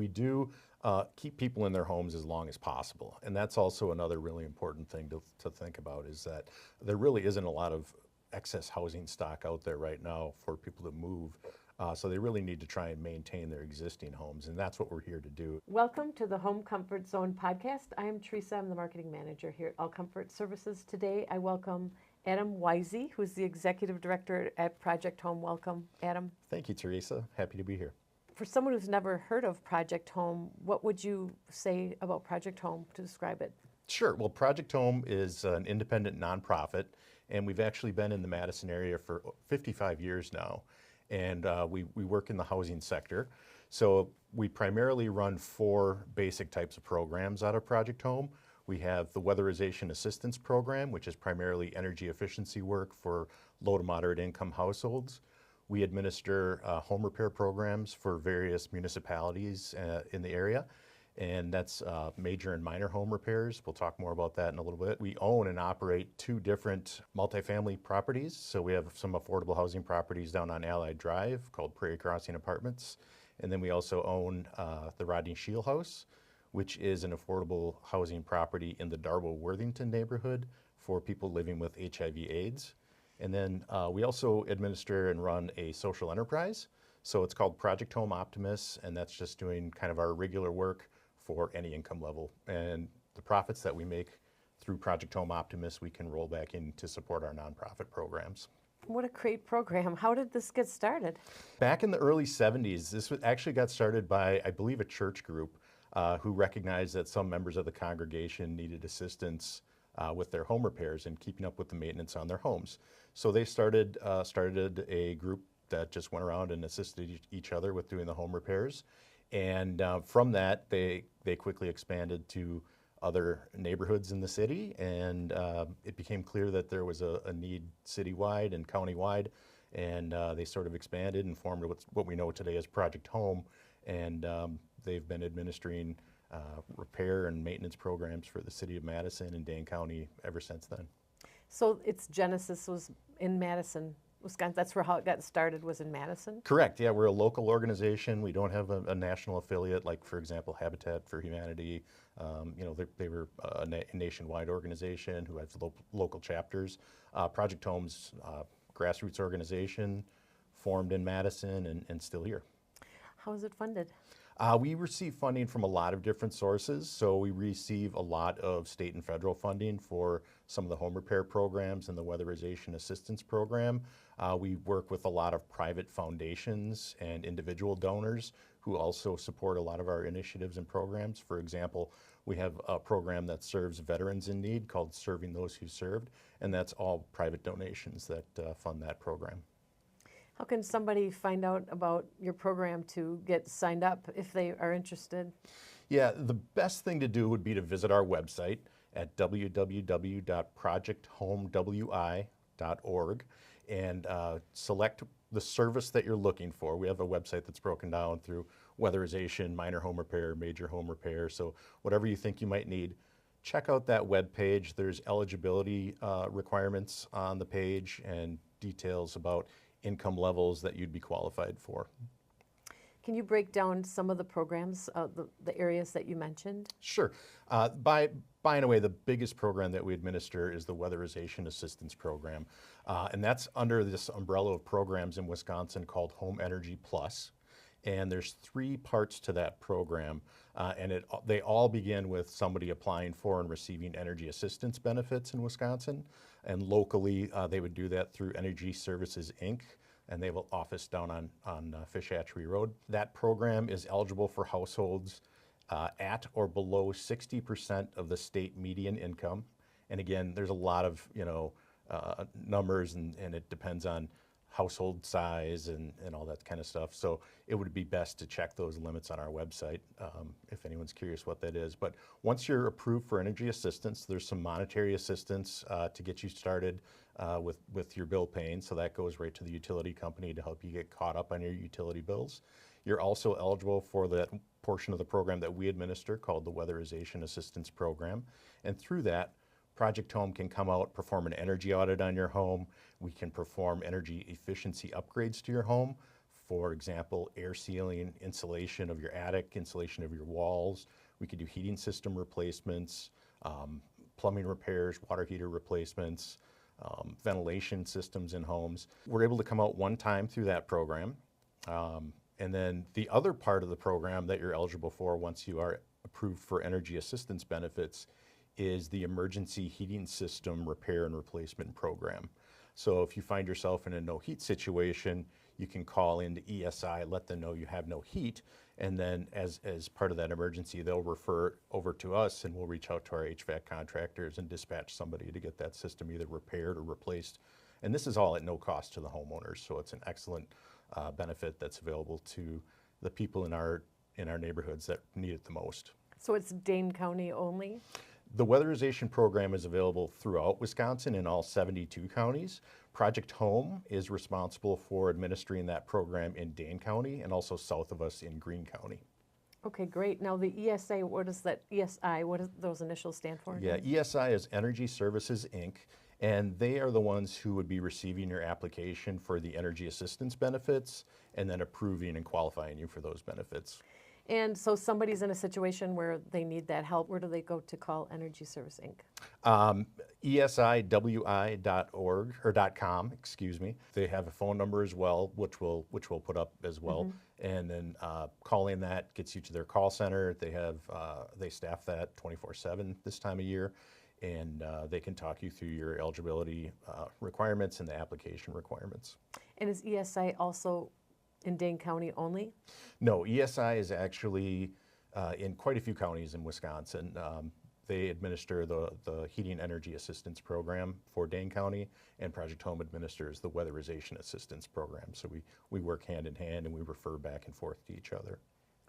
we do keep people in their homes as long as possible. And that's also another really important thing to think about, is that there really isn't a lot of excess housing stock out there right now for people to move. So they really need to try and maintain their existing homes, and that's what we're here to do. Welcome to the Home Comfort Zone podcast. I am Theresa. I'm the marketing manager here at All Comfort Services. Today I welcome Adam Weisse, who's the executive director at Project Home. Welcome, Adam. Thank you, Theresa. Happy to be here. For someone who's never heard of Project Home, what would you say about Project Home to describe it? Sure. Well, Project Home is an independent nonprofit, and we've actually been in the Madison area for 55 years now. And we work in the housing sector. So we primarily run 4 basic types of programs out of Project Home. We have the Weatherization Assistance Program, which is primarily energy efficiency work for low to moderate income households. We administer home repair programs for various municipalities in the area, and that's major and minor home repairs. We'll talk more about that in a little bit. We own and operate 2 different multifamily properties. So we have some affordable housing properties down on Allied Drive called Prairie Crossing Apartments. And then we also own the Rodney Shield House, which is an affordable housing property in the Darbo-Worthington neighborhood for people living with HIV/AIDS. And then we also administer and run a social enterprise. So it's called Project Home Optimus, and that's just doing kind of our regular work for any income level. And the profits that we make through Project Home Optimus, we can roll back in to support our nonprofit programs. What a great program. How did this get started? Back in the early 70s, this actually got started by, I believe, a church group who recognized that some members of the congregation needed assistance with their home repairs and keeping up with the maintenance on their homes. So they started a group that just went around and assisted each other with doing the home repairs. And from that, they quickly expanded to other neighborhoods in the city, and it became clear that there was a need citywide and countywide, and they sort of expanded and formed what we know today as Project Home, and they've been administering repair and maintenance programs for the city of Madison and Dane County ever since then. So its genesis was in Madison, Wisconsin. That's where how it got started, was in Madison? Correct. Yeah, we're a local organization. We don't have a national affiliate like, for example, Habitat for Humanity. They were a nationwide organization who has local chapters. Project Home's grassroots organization, formed in Madison and still here. How is it funded? We receive funding from a lot of different sources. So we receive a lot of state and federal funding for some of the home repair programs and the Weatherization Assistance Program. We work with a lot of private foundations and individual donors who also support a lot of our initiatives and programs. For example, we have a program that serves veterans in need called Serving Those Who Served, and that's all private donations that fund that program. How can somebody find out about your program to get signed up if they are interested? Yeah, the best thing to do would be to visit our website at www.projecthomewi.org and select the service that you're looking for. We have a website that's broken down through weatherization, minor home repair, major home repair. So whatever you think you might need, check out that web page. There's eligibility requirements on the page and details about income levels that you'd be qualified for. Can you break down some of the programs, the areas that you mentioned? Sure. By and away, the biggest program that we administer is the Weatherization Assistance Program. And that's under this umbrella of programs in Wisconsin called Home Energy Plus. And there's 3 parts to that program. And they all begin with somebody applying for and receiving energy assistance benefits in Wisconsin. And locally, they would do that through Energy Services, Inc., and they have an office down on Fish Hatchery Road. That program is eligible for households at or below 60% of the state median income. And again, there's a lot of numbers, and it depends on household size and all that kind of stuff. So it would be best to check those limits on our website if anyone's curious what that is. But once you're approved for energy assistance, there's some monetary assistance to get you started with your bill paying. So that goes right to the utility company to help you get caught up on your utility bills. You're also eligible for that portion of the program that we administer called the Weatherization Assistance Program. And through that, Project Home can come out, perform an energy audit on your home. We can perform energy efficiency upgrades to your home for example, air sealing, insulation of your attic, insulation of your walls. We could do heating system replacements, plumbing repairs, water heater replacements, ventilation systems in homes. We're able to come out one time through that program. And then the other part of the program that you're eligible for once you are approved for energy assistance benefits is the emergency heating system repair and replacement program. So if you find yourself in a no heat situation, you can call into ESI, let them know you have no heat, and then as part of that emergency, they'll refer over to us and we'll reach out to our HVAC contractors and dispatch somebody to get that system either repaired or replaced. And this is all at no cost to the homeowners, so it's an excellent benefit that's available to the people in our neighborhoods that need it the most. So it's Dane County only? The weatherization program is available throughout Wisconsin in all 72 counties. Project Home is responsible for administering that program in Dane County and also south of us in Greene County. Okay, great. Now the ESA, what is that ESI, what do those initials stand for? Yeah, ESI is Energy Services, Inc., and they are the ones who would be receiving your application for the energy assistance benefits and then approving and qualifying you for those benefits. And so somebody's in a situation where they need that help, where do they go to call Energy Service Inc.? ESIWI.org or .com, excuse me. They have a phone number as well, which we'll put up as well. And then calling that gets you to their call center. They staff that 24/7 this time of year, and they can talk you through your eligibility requirements and the application requirements. And is ESI also in Dane County only? No, ESI is actually in quite a few counties in Wisconsin. They administer the Heating Energy Assistance Program for Dane County, and Project Home administers the Weatherization Assistance Program. So we work hand in hand and we refer back and forth to each other.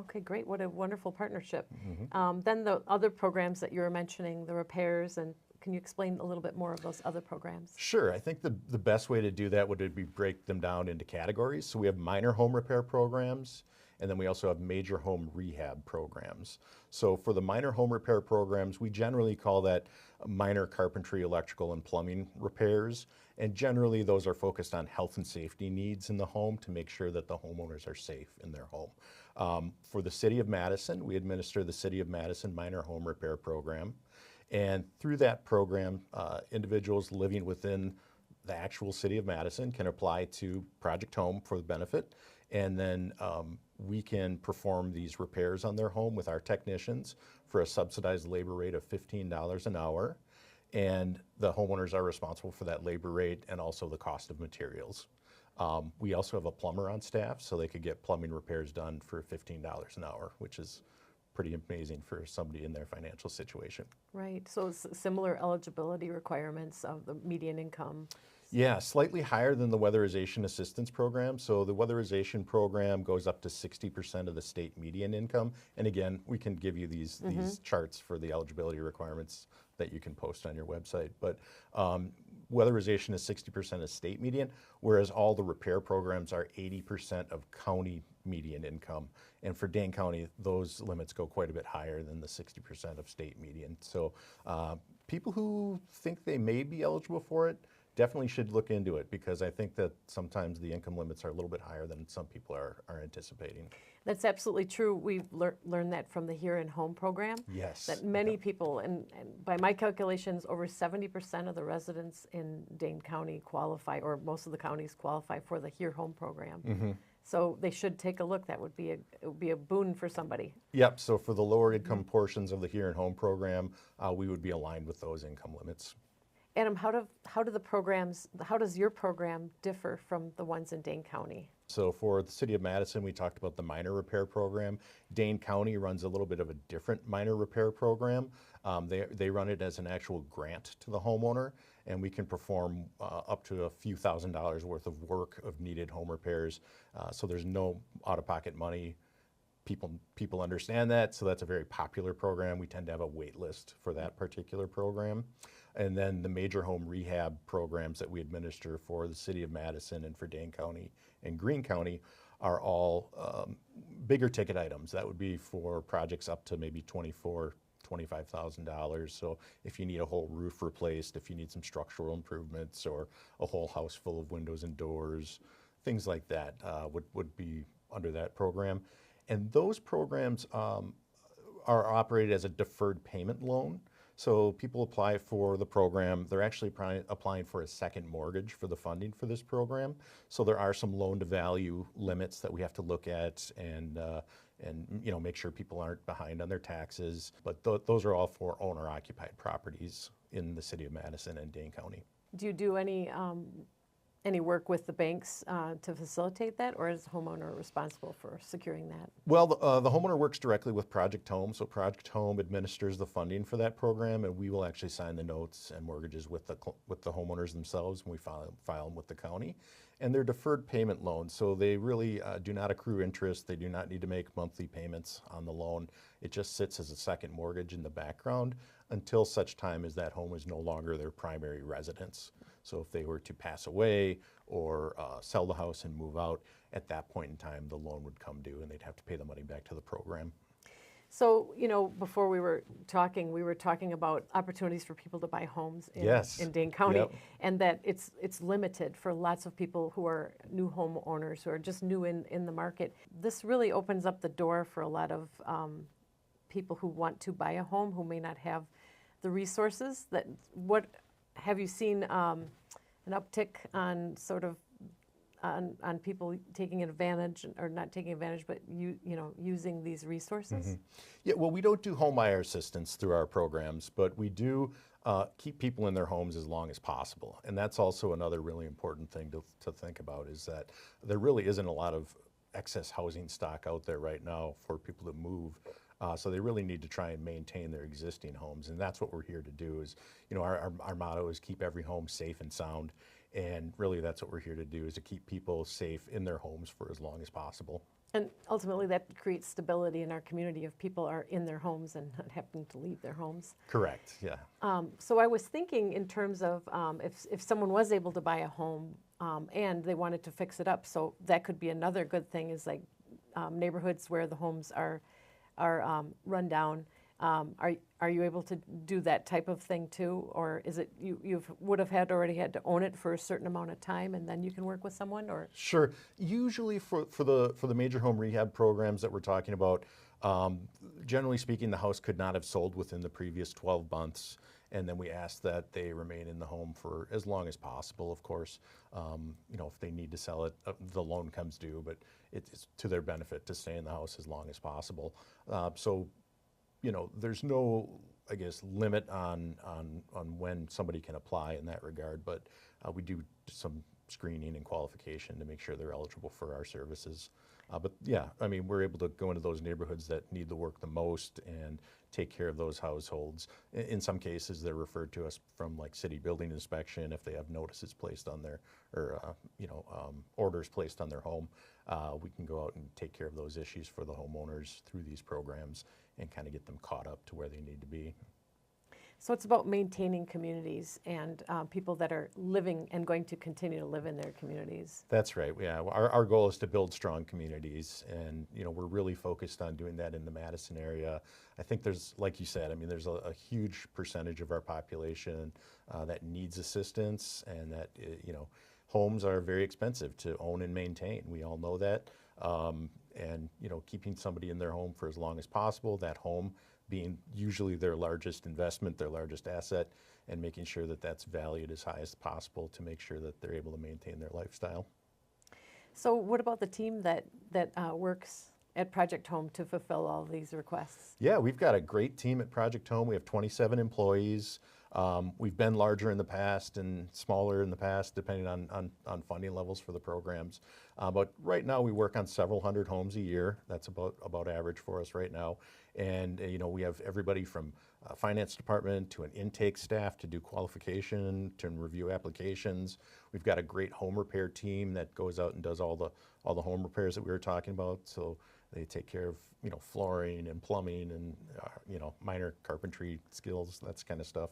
Okay, great. What a wonderful partnership. Then the other programs that you were mentioning, the repairs, and can you explain a little bit more of those other programs? Sure. I think the best way to do that would be break them down into categories. So we have minor home repair programs, and then we also have major home rehab programs. So for the minor home repair programs, we generally call that minor carpentry, electrical, and plumbing repairs. And generally those are focused on health and safety needs in the home to make sure that the homeowners are safe in their home. For the City of Madison, we administer the City of Madison Minor Home Repair Program. And through that program, individuals living within the actual City of Madison can apply to Project Home for the benefit. And then we can perform these repairs on their home with our technicians for a subsidized labor rate of $15 an hour. And the homeowners are responsible for that labor rate and also the cost of materials. We also have a plumber on staff, so they could get plumbing repairs done for $15 an hour, which is pretty amazing for somebody in their financial situation. Right, so it's similar eligibility requirements of the median income. Yeah, slightly higher than the Weatherization Assistance Program. So the Weatherization Program goes up to 60% of the state median income. And again, we can give you these charts for the eligibility requirements that you can post on your website. But Weatherization is 60% of state median, whereas all the repair programs are 80% of county median income. And for Dane County, those limits go quite a bit higher than the 60% of state median. So people who think they may be eligible for it definitely should look into it, because I think that sometimes the income limits are a little bit higher than some people are anticipating. That's absolutely true. We've learned that from the Here and Home program. Yes. That many people, and by my calculations, over 70% of the residents in Dane County qualify, or most of the counties qualify for the Here Home program. So they should take a look. That would be a boon for somebody. Yep. So for the lower income portions of the Here and Home program, we would be aligned with those income limits. Adam, how does your program differ from the ones in Dane County? So for the City of Madison, we talked about the minor repair program. Dane County runs a little bit of a different minor repair program. They run it as an actual grant to the homeowner, and we can perform up to a few $1,000s worth of work of needed home repairs. So there's no out-of-pocket money. People understand that, so that's a very popular program. We tend to have a wait list for that particular program. And then the major home rehab programs that we administer for the City of Madison and for Dane County and Greene County are all bigger ticket items. That would be for projects up to maybe $25,000. So if you need a whole roof replaced, if you need some structural improvements, or a whole house full of windows and doors, things like that would be under that program. And those programs are operated as a deferred payment loan. So people apply for the program. They're actually applying for a second mortgage for the funding for this program. So there are some loan to value limits that we have to look at and make sure people aren't behind on their taxes. But those are all for owner occupied properties in the city of Madison and Dane County. Do you do any work with the banks to facilitate that, or is the homeowner responsible for securing that? Well, the homeowner works directly with Project Home, so Project Home administers the funding for that program, and we will actually sign the notes and mortgages with the homeowners themselves when we file them with the county. And they're deferred payment loans, so they really do not accrue interest. They do not need to make monthly payments on the loan. It just sits as a second mortgage in the background until such time as that home is no longer their primary residence. So if they were to pass away or sell the house and move out, at that point in time, the loan would come due and they'd have to pay the money back to the program. So, before we were talking about opportunities for people to buy homes in Dane County, Yep. and that it's limited for lots of people who are new homeowners, who are just new in the market. This really opens up the door for a lot of people who want to buy a home who may not have the resources. What have you seen an uptick on sort of on people taking advantage, or not taking advantage, but using these resources? Mm-hmm. Yeah, well, we don't do home buyer assistance through our programs, but we do keep people in their homes as long as possible. And that's also another really important thing to think about, is that there really isn't a lot of excess housing stock out there right now for people to move. So they really need to try and maintain their existing homes, and that's what we're here to do. Is our motto is keep every home safe and sound, and really that's what we're here to do, is to keep people safe in their homes for as long as possible. And ultimately, that creates stability in our community if people are in their homes and not having to leave their homes. Correct. Yeah. So I was thinking in terms of if someone was able to buy a home and they wanted to fix it up, so that could be another good thing, is like neighborhoods where the homes are run down. Are you able to do that type of thing too, or is it you would have already had to own it for a certain amount of time and then you can work with someone? Or Sure. Usually for the major home rehab programs that we're talking about, generally speaking, the house could not have sold within the previous 12 months. And then we ask that they remain in the home for as long as possible, of course. If they need to sell it, the loan comes due, but it's to their benefit to stay in the house as long as possible. There's no, I guess, limit on when somebody can apply in that regard, but we do some screening and qualification to make sure they're eligible for our services. But yeah, we're able to go into those neighborhoods that need the work the most and take care of those households. In some cases, they're referred to us from like city building inspection if they have notices placed on their, or orders placed on their home. We can go out and take care of those issues for the homeowners through these programs and kind of get them caught up to where they need to be. so it's about maintaining communities and people that are living and going to continue to live in their communities. That's right. Yeah, our goal is to build strong communities, and we're really focused on doing that in the Madison area. I think there's, like you said, there's a huge percentage of our population that needs assistance, and that homes are very expensive to own and maintain. We all know that, and keeping somebody in their home for as long as possible, that home being usually their largest investment, their largest asset, and making sure that that's valued as high as possible to make sure that they're able to maintain their lifestyle. So what about the team that works at Project Home to fulfill all these requests? Yeah, we've got a great team at Project Home. We have 27 employees. We've been larger in the past and smaller in the past, depending on funding levels for the programs. But right now we work on several hundred homes a year. That's about average for us right now. And we have everybody from finance department to an intake staff to do qualification, to review applications. We've got a great home repair team that goes out and does all the home repairs that we were talking about. So they take care of flooring and plumbing and minor carpentry skills, that kind of stuff.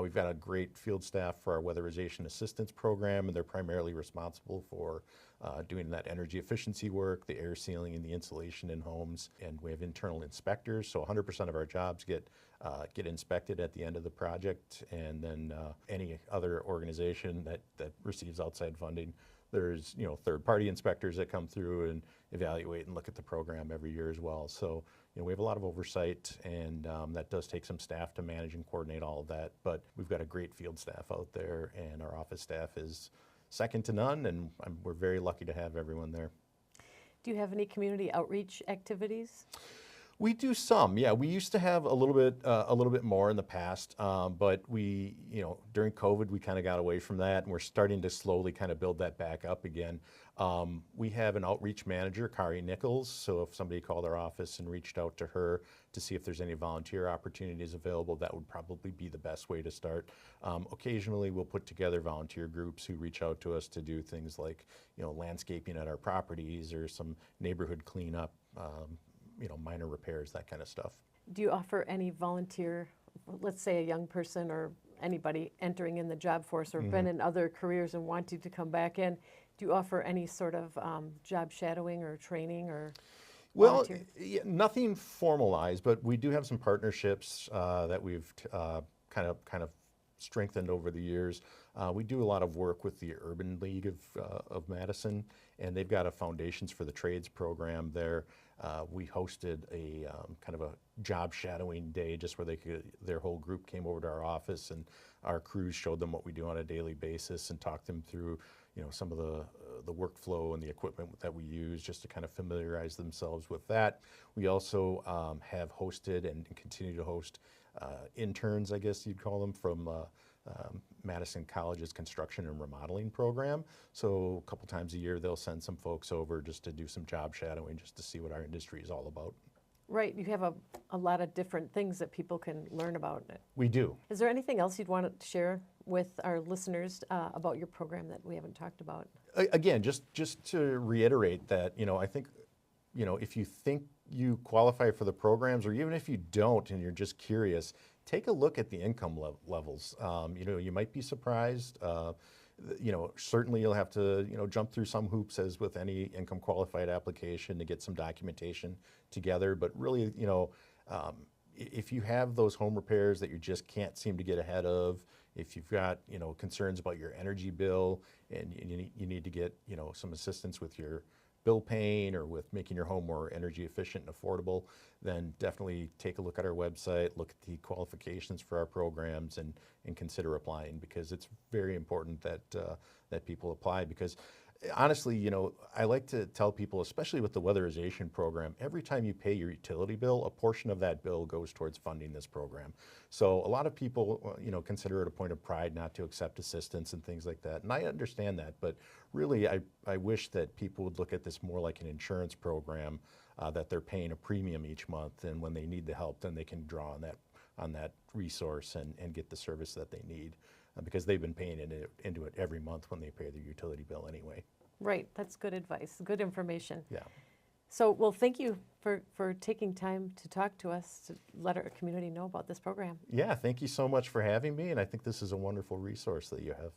We've got a great field staff for our weatherization assistance program, and they're primarily responsible for doing that energy efficiency work, the air sealing and the insulation in homes. And we have internal inspectors, so 100% of our jobs get inspected at the end of the project, and then any other organization that receives outside funding There's, third-party inspectors that come through and evaluate and look at the program every year as well. So, we have a lot of oversight, and that does take some staff to manage and coordinate all of that. But we've got a great field staff out there, and our office staff is second to none, and we're very lucky to have everyone there. Do you have any community outreach activities? We do some, yeah. We used to have a little bit more in the past, but we, during COVID, we kind of got away from that, and we're starting to slowly kind of build that back up again. We have an outreach manager, Kari Nichols, so if somebody called our office and reached out to her to see if there's any volunteer opportunities available, that would probably be the best way to start. Occasionally, we'll put together volunteer groups who reach out to us to do things like, landscaping at our properties or some neighborhood cleanup, minor repairs, that kind of stuff. Do you offer any volunteer, let's say a young person or anybody entering in the job force or been in other careers and wanting to come back in, do you offer any sort of job shadowing or training or volunteer? Well, nothing formalized, but we do have some partnerships that we've kind of strengthened over the years. We do a lot of work with the Urban League of Madison, and they've got a Foundations for the Trades program there. We hosted a kind of a job shadowing day, just where their whole group came over to our office, and our crews showed them what we do on a daily basis and talked them through, some of the workflow and the equipment that we use, just to kind of familiarize themselves with that. We also have hosted and continue to host interns, I guess you'd call them, from Madison College's construction and remodeling program. So a couple times a year, they'll send some folks over just to do some job shadowing, just to see what our industry is all about. Right, you have a lot of different things that people can learn about. We do. Is there anything else you'd want to share with our listeners about your program that we haven't talked about? Again, just to reiterate that, I think, if you think you qualify for the programs, or even if you don't and you're just curious, take a look at the income levels. You might be surprised. Certainly you'll have to, jump through some hoops, as with any income qualified application, to get some documentation together. But really, if you have those home repairs that you just can't seem to get ahead of, if you've got, concerns about your energy bill, and you need to get, some assistance with your bill paying or with making your home more energy efficient and affordable, then definitely take a look at our website, look at the qualifications for our programs, and consider applying, because it's very important that people apply. Because honestly, I like to tell people, especially with the weatherization program, every time you pay your utility bill, a portion of that bill goes towards funding this program. So a lot of people, consider it a point of pride not to accept assistance and things like that. And I understand that, but really, I wish that people would look at this more like an insurance program, that they're paying a premium each month, and when they need the help, then they can draw on that resource and get the service that they need. Because they've been paying into it every month when they pay their utility bill anyway. Right, that's good advice, good information. Yeah. So, well, thank you for taking time to talk to us, to let our community know about this program. Yeah, thank you so much for having me, and I think this is a wonderful resource that you have.